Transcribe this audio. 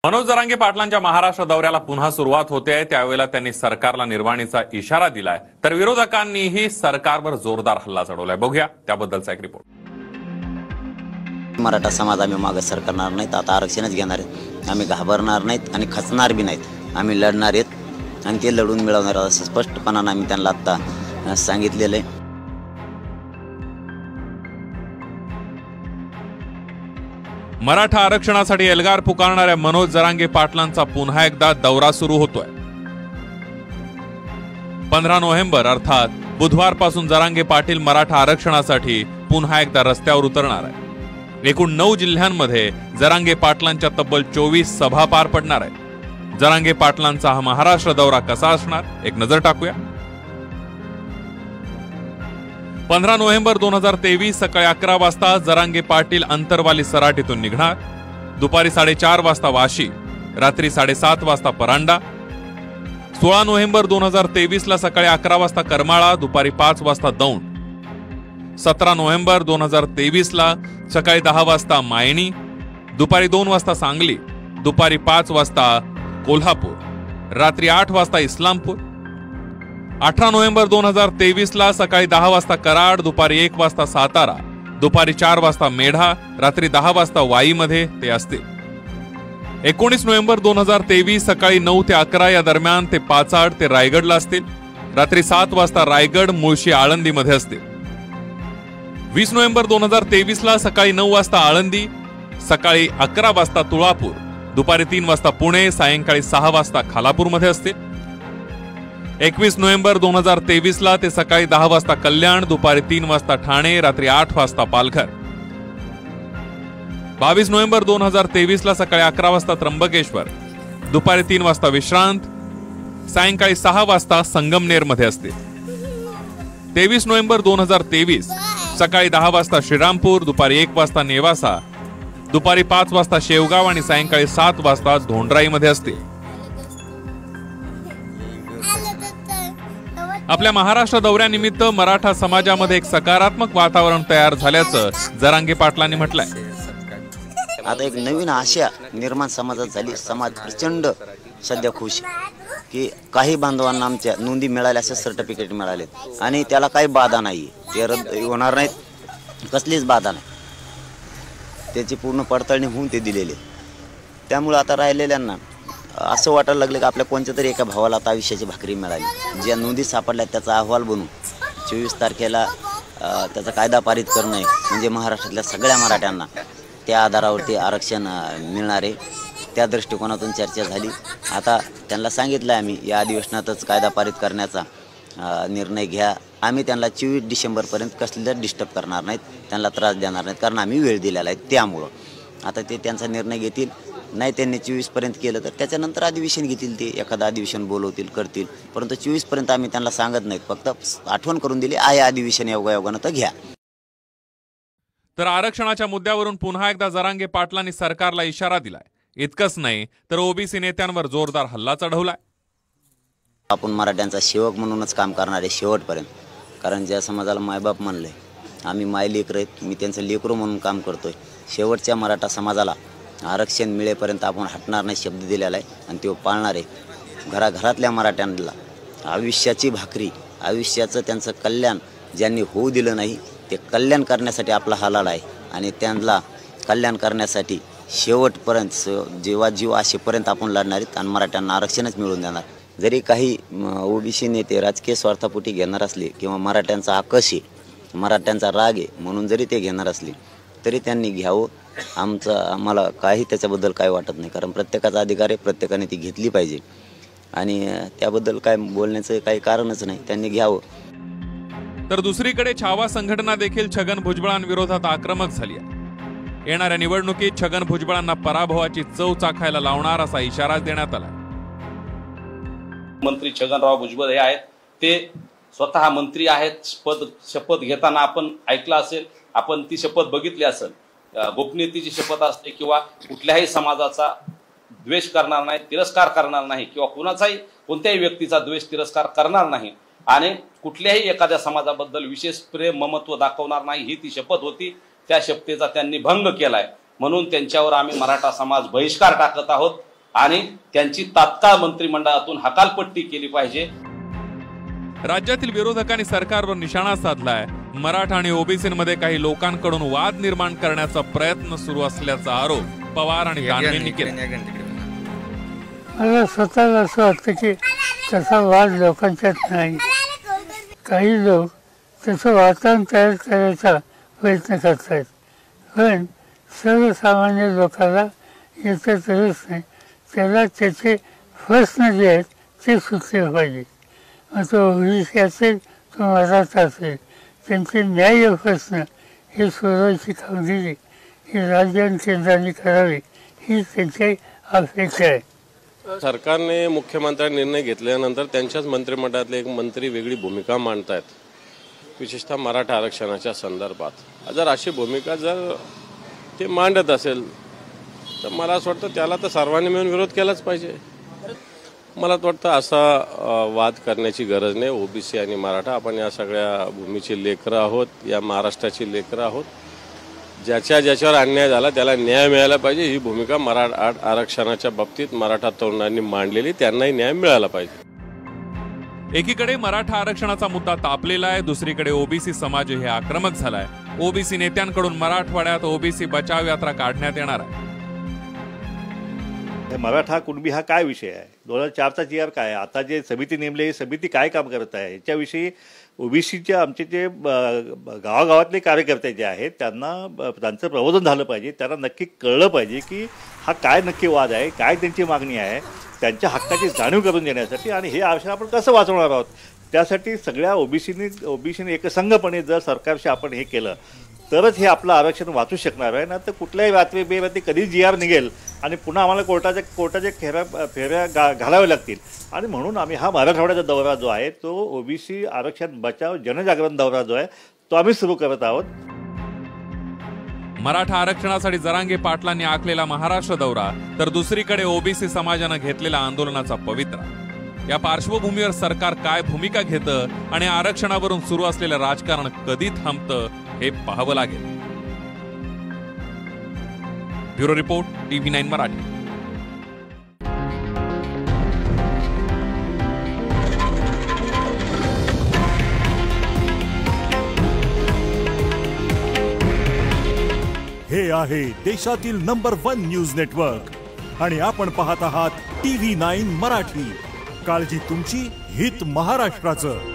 मनोज जरांगे पाटलांच्या महाराष्ट्र दौऱ्याला पुन्हा सुरुवात होते त्यावेळेला त्यांनी सरकारला निर्वाणीचा इशारा दिलाय, तर विरोधकांनीही सरकारवर जोरदार हल्ला चढवलाय। बघूया त्याबद्दलचा एक रिपोर्ट। मराठा समाज आम्ही मागे सरकारणार नाहीत, आता आरक्षणच घेणार आहेत, आम्ही घाबरणार नाहीत आणि खचणार बी नाहीत, आम्ही लढणार आहेत आणि ते लढून मिळवणार असं स्पष्टपणाने आम्ही त्यांना आता सांगितलेलं आहे। मराठा आरक्षणासाठी एल्गार पुकारणाऱ्या मनोज जरांगे पाटलांचा पुन्हा एकदा दौरा सुरू होतोय। 15 नोव्हेंबर अर्थात बुधवारपासून जरांगे पाटील मराठा आरक्षणासाठी पुन्हा एकदा रस्त्यावर उतरणार आहे। एकूण 9 जिल्ह्यांमध्ये जरांगे पाटलांच्या तब्बल 24 सभा पार पडणार आहेत। जरांगे पाटलांचा हा महाराष्ट्र दौरा कसा असणार, एक नजर टाकूया। 15 नोव्हेंबर 2023 सकाळी 11 वाजता जरांगे पाटील अंतरवाली सराटीतून निघणार। दुपारी 4:30 वाजता वाशी, रात्री 7:30 वाजता परांडा। 16 नोव्हेंबर 2023 ला सकाळी 11 वाजता करमाळा, दुपारी 5 वाजता दौंड। 17 नोव्हेंबर 2023 ला सकाळी 10 वाजता मायणी, दुपारी 2 वाजता सांगली, दुपारी 5 वाजता कोल्हापूर, रात्री 8 वाजता इस्लामपूर। 18 नोव्हेंबर 2023 ला सकाळी 10 वाजता कराड, दुपारी 1 वाजता सातारा, दुपारी 4 वाजता मेढा, रात्री 10 वाजता वाईमध्ये ते असतील। 19 नोव्हेंबर 2023 सकाळी 9 ते 11 या दरम्यान ते पाचाड ते रायगडला असतील, रात्री 7 वाजता रायगड, मुळशी, आळंदीमध्ये असतील। 20 नोव्हेंबर 2023 ला सकाळी 9 वाजता आळंदी, सकाळी 11 वाजता तुळापूर, दुपारी 3 वाजता पुणे, सायंकाळी 6 वाजता खालापूरमध्ये असतील। 21 नोव्हेंबर 2023 ला ते सकाळी 10 वाजता कल्याण, दुपारी 3 वाजता ठाणे, रात्री 8 वाजता पालघर। 22 नोव्हेंबर 2023 ला सकाळी 11 वाजता त्र्यंबकेश्वर, दुपारी 3 वाजता विश्रांत, सायंकाळी 6 वाजता संगमनेर मध्ये असतील। 23 नोव्हेंबर 2023 सकाळी 10 वाजता श्रीरामपूर, दुपारी 1 वाजता नेवासा, दुपारी 5 वाजता शेवगाव आणि सायंकाळी 7 वाजता धोंडराई मध्ये असतील। आपल्या महाराष्ट्र दौऱ्यानिमित्त मराठा समाजामध्ये एक सकारात्मक वातावरण तयार झाल्याचं जरांगे पाटलांनी म्हटलंय। आता एक नवीन आशा निर्माण समाजात झाली, समाज प्रचंड सध्या खुश की काही बांधवांना आमच्या नोंदी मिळाल्या, असे सर्टिफिकेट मिळाले आणि त्याला काही बाधा नाही, ते रद्द होणार नाहीत, कसलीच बाधा नाही, त्याची पूर्ण पडताळणी होऊन ते दिलेले। त्यामुळे आता राहिलेल्यांना असं वाटायला लागलं की आपल्या कोणत्या तरी एका भावाला आता आयुष्याची भाकरी मिळाली। ज्या नोंदी सापडल्या त्याचा अहवाल बनवून 24 तारखेला त्याचा कायदा पारित करणं म्हणजे महाराष्ट्रातल्या सगळ्या मराठ्यांना त्या आधारावरती आरक्षण मिळणार आहे। त्या दृष्टिकोनातून चर्चा झाली। आता त्यांना सांगितलं आम्ही या अधिवेशनातच कायदा पारित करण्याचा निर्णय घ्या। आम्ही त्यांना 24 डिसेंबरपर्यंत कसलेच डिस्टर्ब करणार नाहीत, त्यांना त्रास देणार नाहीत, कारण आम्ही वेळ दिलेला आहे। त्यामुळं आता ते त्यांचा निर्णय घेतील, नाही त्यांनी 24 पर्यंत केलं तर त्याच्यानंतर अधिवेशन घेतील, ते एखादं अधिवेशन बोलवतील करतील, परंतु 24 पर्यंत आम्ही त्यांना सांगत नाहीत, फक्त आठवण करून दिली आहे अधिवेशन योगायोगानं तर घ्या। तर आरक्षणाच्या मुद्द्यावरून पुन्हा एकदा जरांगे पाटलांनी सरकारला इशारा दिलाय। इतकंच नाही तर ओबीसी नेत्यांवर जोरदार हल्ला चढवलाय। आपण मराठ्यांचा सेवक म्हणूनच काम करणार आहे शेवटपर्यंत, कारण ज्या समाजाला मायबाप म्हणलंय, आम्ही माय लेकरं आहेत, मी त्यांचं लेकरू म्हणून काम करतोय। शेवटच्या मराठा समाजाला आरक्षण मिळेपर्यंत आपण हटणार नाही शब्द दिलेला आहे आणि तो पाळणार आहे। घराघरातल्या मराठ्यांना आयुष्याची भाकरी, आयुष्याचं त्यांचं कल्याण ज्यांनी होऊ दिलं नाही ते कल्याण करण्यासाठी आपला हा लढा आहे आणि त्यांना कल्याण करण्यासाठी शेवटपर्यंत जेव्हा जीव असेपर्यंत आपण लढणार आहेत आणि मराठ्यांना आरक्षणच मिळवून देणार। जरी काही ओबीसी नेते राजकीय स्वार्थापोटी घेणार असले किंवा मराठ्यांचा आकश आहे, मराठ्यांचा राग आहे म्हणून जरी ते घेणार असले तरी त्यांनी घ्यावं, आम्हाला काही त्याच्याबद्दल काय वाटत नाही, कारण प्रत्येकाचा अधिकार आहे, प्रत्येकाने ती घेतली पाहिजे आणि त्याबद्दल काय बोलण्याचं काही कारणच नाही, त्यांनी घ्यावं। तर दुसरीकडे छावा संघटना देखील छगन भुजबळांविरोधात आक्रमक झाली आहे। येणाऱ्या निवडणुकीत छगन भुजबळांना पराभवाची चव चाखायला लावणार असा इशारा देण्यात आला। मंत्री छगनराव भुजबळ हे आहेत, ते स्वतः मंत्री आहेत, शपथ घेताना आपण ऐकलं असेल, आपण ती शपथ बघितली असेल, गोपनीयतेची शपथ असते किंवा कुठल्याही समाजाचा द्वेष करणार नाही, तिरस्कार करणार नाही किंवा कोणत्याही व्यक्तीचा द्वेष तिरस्कार करणार नाही आणि कुठल्याही एखाद्या समाजाबद्दल विशेष प्रेम ममत्व दाखवणार नाही, ही ती शपथ होती। त्या शपथेचा त्यांनी भंग केलाय, म्हणून त्यांच्यावर आम्ही मराठा समाज बहिष्कार टाकत आहोत आणि त्यांची तात्काळ मंत्रिमंडळातून हकालपट्टी केली पाहिजे. राज्यातील विरोधकांनी सरकारवर निशाणा साधलाय. मराठा आणि ओबीसीमध्ये काही लोकांकडून वाद निर्माण करण्याचा प्रयत्न सुरू असल्याचा आरोप पवार आणि दानवेंनी केला. मला स्वतःला असं वाटतं की तसा वाद लोकांच्यात नाही. काही लोक तसं वातावरण तयार करायचा प्रयत्न करतायत, पण सर्वसामान्य लोकांना याचा तरच नाही. त्याला त्याचे प्रश्न जे आहेत ते सुटले पाहिजे. मग तो ओबीसी असेल तो मराठा असेल, त्यांचे न्याय्य प्रश्न हे सोडवायची कामगिरी ही राज्य आणि केंद्राने करावी ही त्यांची अपेक्षा आहे. सरकारने मुख्यमंत्र्यांनी निर्णय घेतल्यानंतर त्यांच्याच मंत्रिमंडळातले एक मंत्री वेगळी भूमिका मांडतायत, विशेषतः मराठा आरक्षणाच्या संदर्भात. जर अशी भूमिका जर ते मांडत असेल तर मला असं वाटतं त्याला तर सर्वांनी मिळून विरोध केलाच पाहिजे. मला वाटतं असा वाद करण्याची गरज नाही. ओबीसी आणि मराठा आपण या सगळ्या भूमीची लेकरं आहोत, या महाराष्ट्राची लेकरं आहोत. ज्याच्यावर अन्याय झाला त्याला न्याय मिळाला पाहिजे ही भूमिका मराठा आरक्षणाच्या बाबतीत मराठा तरुणांनी मांडलेली, त्यांनाही न्याय मिळाला पाहिजे. एकीकडे मराठा आरक्षणाचा मुद्दा तापलेला आहे, दुसरीकडे ओबीसी समाज हे आक्रमक झालाय. ओबीसी नेत्यांकडून मराठवाड्यात ओबीसी बचाव यात्रा काढण्यात येणार आहे. मराठा कुणबी हा काय विषय आहे, 2004चा GR काय आहे, आता जे समिती नेमली ही समिती काय काम करत आहे याच्याविषयी ओबीसीचे आमचे जे गावागावातले कार्यकर्ते जे आहेत त्यांचं प्रबोधन झालं पाहिजे. त्यांना नक्की कळलं पाहिजे की हा काय नक्की वाद आहे, काय त्यांची मागणी आहे, त्यांच्या हक्काची जाणीव करून देण्यासाठी. आणि हे आरक्षण आपण कसं वाचवणार आहोत त्यासाठी सगळ्या ओबीसीने एकसंघपणे जर सरकारशी आपण हे केलं तरच हे आपलं आरक्षण वाचू शकणार आहे. ना तर कुठल्याही बेरात्री कधी GR निघेल आणि पुन्हा आम्हाला कोर्टाच्या फेऱ्या घालाव्या लागतील. आणि म्हणून आम्ही हा मराठवाड्याचा दौरा जो आहे तो ओबीसी आरक्षण बचाव जनजागरण दौरा जो आहे तो आम्ही सुरू करत आहोत. मराठा आरक्षणासाठी जरांगे पाटलांनी आखलेला महाराष्ट्र दौरा, तर दुसरीकडे ओबीसी समाजानं घेतलेला आंदोलनाचा पवित्रा. या पार्श्वभूमीवर सरकार काय भूमिका घेतं आणि आरक्षणावरून सुरू असलेलं राजकारण कधी थांबतं हे पाहावं लागेल. Bureau report, TV9 Marathi. हे आहे देशातील नंबर 1 न्यूज नेटवर्क आणि आपण पाहत आहात TV9 मराठी. काळजी तुमची, हित महाराष्ट्राचं.